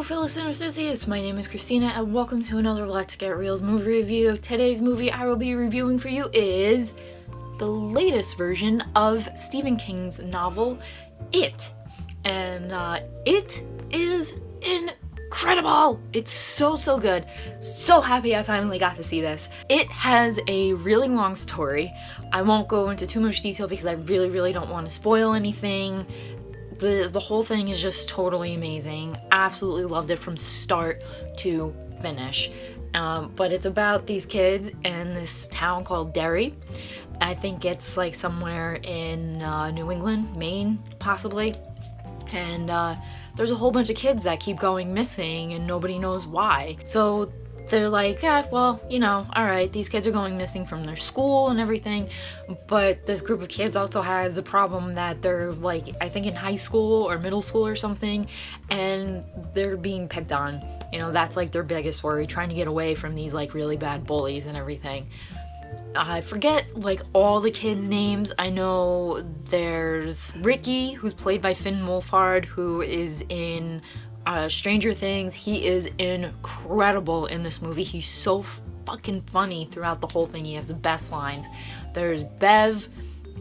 fellow cinema enthusiasts, my name is Christina and welcome to another Let's Get Reelz movie review. Today's movie I will be reviewing for you is the latest version of Stephen King's novel, It. And it is incredible! It's so good. So happy I finally got to see this. It has a really long story. I won't go into too much detail because I really don't want to spoil anything. The whole thing is just totally amazing. Absolutely loved it from start to finish. But it's about these kids in this town called Derry. I think it's like somewhere in New England, Maine, possibly. And there's a whole bunch of kids that keep going missing and nobody knows why. So they're like, yeah, well, you know, alright, these kids are going missing from their school and everything, but this group of kids also has the problem that they're like, I think in high school or middle school or something, and they're being picked on. You know, that's like their biggest worry, trying to get away from these like really bad bullies and everything. I forget like all the kids' names. I know there's Ricky, who's played by Finn Wolfhard, who is in Stranger Things. He is incredible in this movie. He's so fucking funny throughout the whole thing. He has the best lines. There's Bev,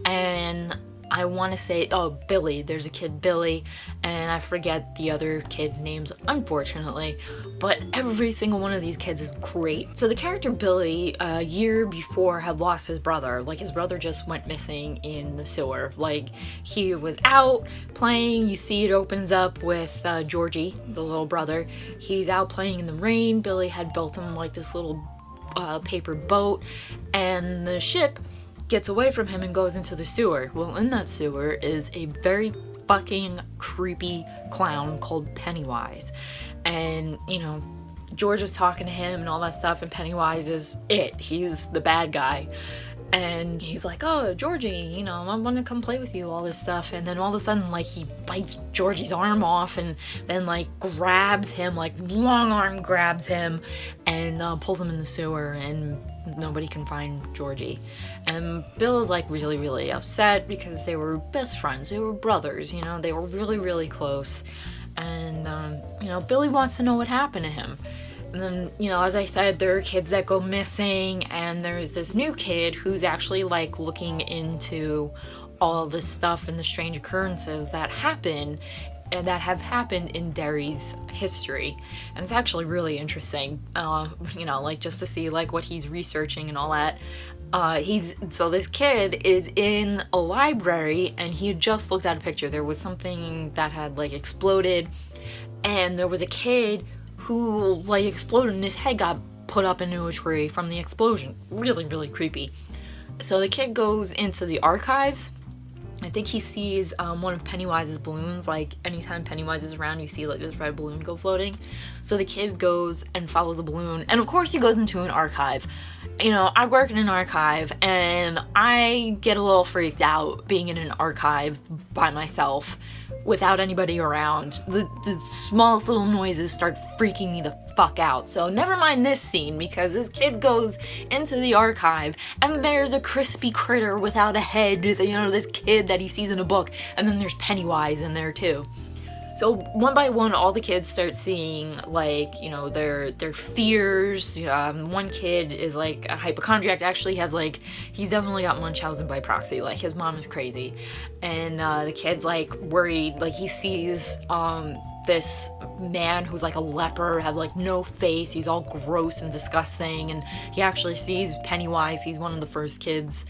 and I want to say, oh, Billy. There's a kid, Billy, and I forget the other kids' names, unfortunately, but every single one of these kids is great. So the character Billy, a year before, had lost his brother. Like, his brother just went missing in the sewer. Like, he was out playing. You see it opens up with Georgie, the little brother. He's out playing in the rain. Billy had built him, like, this little paper boat, and the ship gets away from him and goes into the sewer. Well, in that sewer is a very fucking creepy clown called Pennywise. And, you know, George is talking to him and all that stuff, and Pennywise is it. He's the bad guy. And he's like, oh, Georgie, you know, I want to come play with you, all this stuff. And then all of a sudden, like, he bites Georgie's arm off and then, like, grabs him, like, long arm grabs him and pulls him in the sewer, and nobody can find Georgie. And Bill is, like, really upset because they were best friends. They were brothers, you know, they were really close. And, you know, Billy wants to know what happened to him. And then, you know, as I said, there are kids that go missing, and there's this new kid who's actually, like, looking into all this stuff and the strange occurrences that happen and that have happened in Derry's history. And it's actually really interesting, you know, like, just to see, like, what he's researching and all that. So this kid is in a library, and he had just looked at a picture. There was something that had, like, exploded, and there was a kid who, like, exploded and his head got put up into a tree from the explosion. Really creepy. So the kid goes into the archives. I think he sees one of Pennywise's balloons. Like, anytime Pennywise is around, you see, like, this red balloon go floating. So the kid goes and follows the balloon, and of course he goes into an archive. You know, I work in an archive, and I get a little freaked out being in an archive by myself without anybody around. The smallest little noises start freaking me the fuck out. So never mind this scene, because this kid goes into the archive and there's a crispy critter without a head, you know, this kid that he sees in a book, and then there's Pennywise in there too. So one by one, all the kids start seeing, like, you know, their fears. One kid is, like, a hypochondriac. Actually has, like, he's definitely got Munchausen by proxy. Like, his mom is crazy. And the kid's, like, worried. Like, he sees this man who's, like, a leper, has, like, no face. He's all gross and disgusting. And he actually sees Pennywise. He's one of the first kids,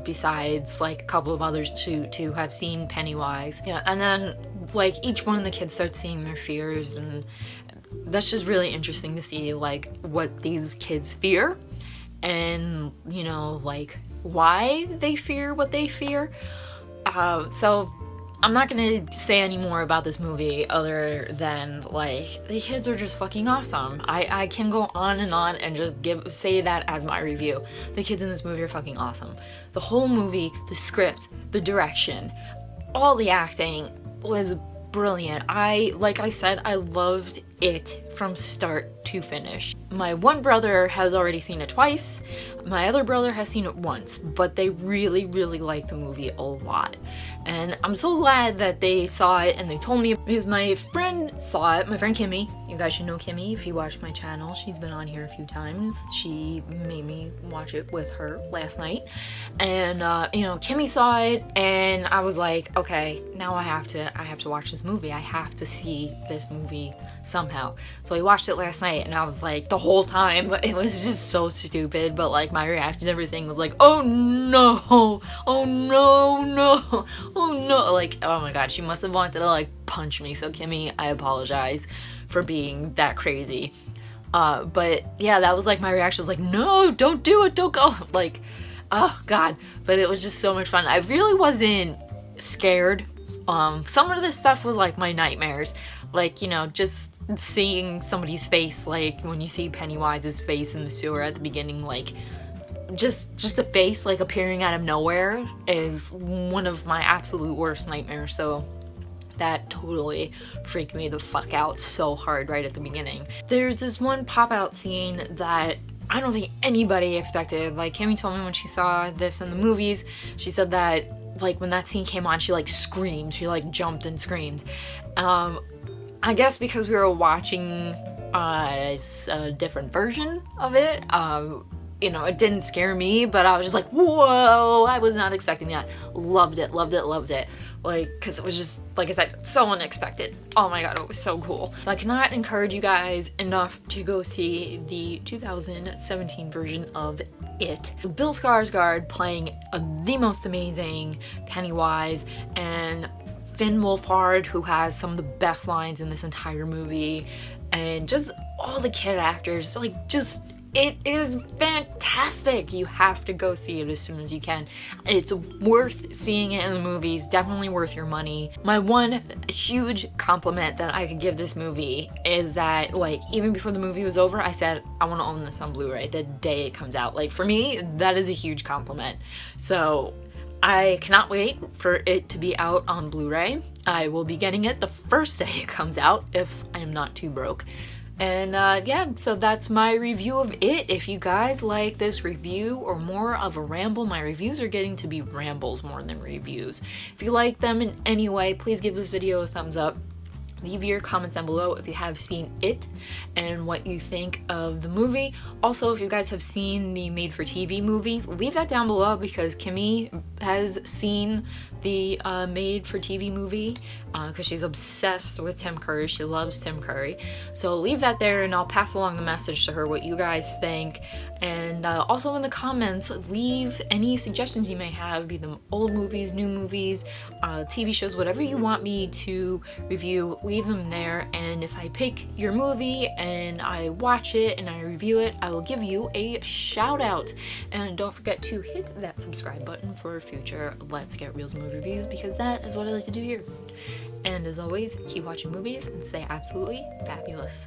besides, like, a couple of others to have seen Pennywise. Yeah, and then, like, each one of the kids starts seeing their fears, and that's just really interesting to see, like, what these kids fear, and, you know, like, why they fear what they fear. So I'm not gonna say any more about this movie other than, like, the kids are just fucking awesome. I can go on and just say that as my review. The kids in this movie are fucking awesome. The whole movie, the script, the direction, all the acting was brilliant. Like I said, I loved it from start to finish. My one brother has already seen it twice, my other brother has seen it once, but they really like the movie a lot. And I'm so glad that they saw it and they told me, because my friend saw it, my friend Kimmy. You guys should know Kimmy if you watch my channel. She's been on here a few times. She made me watch it with her last night. And you know, Kimmy saw it and I was like, okay, now I have to watch this movie. I have to see this movie somehow. So I watched it last night and I was like, the whole time it was just so stupid, but like my reaction to everything was like, oh no, oh no, oh no, like, oh my god, she must have wanted to like punch me. So Kimmy, I apologize for being that crazy. But yeah, that was like my reaction, was like, no, don't do it, don't go, like, oh god. But it was just so much fun. I really wasn't scared. Some of this stuff was like my nightmares, like, you know, just seeing somebody's face, like when you see Pennywise's face in the sewer at the beginning, like just a face like appearing out of nowhere is one of my absolute worst nightmares. So that totally freaked me the fuck out so hard right at the beginning. There's this one pop-out scene that I don't think anybody expected. Like, Kimmy told me when she saw this in the movies, she said that like when that scene came on, she like screamed, she like jumped and screamed. I guess because we were watching a different version of it, you know, it didn't scare me, but I was just like, whoa, I was not expecting that. Loved it, loved it, loved it. Like, because it was just, like I said, so unexpected. Oh my god, it was so cool. So I cannot encourage you guys enough to go see the 2017 version of It. Bill Skarsgård playing the most amazing Pennywise, and Finn Wolfhard, who has some of the best lines in this entire movie, and just all the kid actors, like, just, it is fantastic. You have to go see it as soon as you can. It's worth seeing it in the movies, definitely worth your money. My one huge compliment that I could give this movie is that, like, even before the movie was over, I said, I want to own this on Blu-ray the day it comes out. Like, for me, that is a huge compliment. So I cannot wait for it to be out on Blu-ray. I will be getting it the first day it comes out, if I am not too broke. And yeah, so that's my review of It. If you guys like this review or more of a ramble, my reviews are getting to be rambles more than reviews. If you like them in any way, please give this video a thumbs up. Leave your comments down below if you have seen It and what you think of the movie. Also, if you guys have seen the made-for-TV movie, leave that down below, because Kimmy has seen the made-for-TV movie because she's obsessed with Tim Curry. She loves Tim Curry. So leave that there and I'll pass along the message to her what you guys think. And also in the comments, leave any suggestions you may have, be them old movies, new movies, TV shows, whatever you want me to review, leave them there. And if I pick your movie and I watch it and I review it, I will give you a shout out. And don't forget to hit that subscribe button for future Let's Get Reelz movie reviews, because that is what I like to do here. And as always, keep watching movies and stay absolutely fabulous.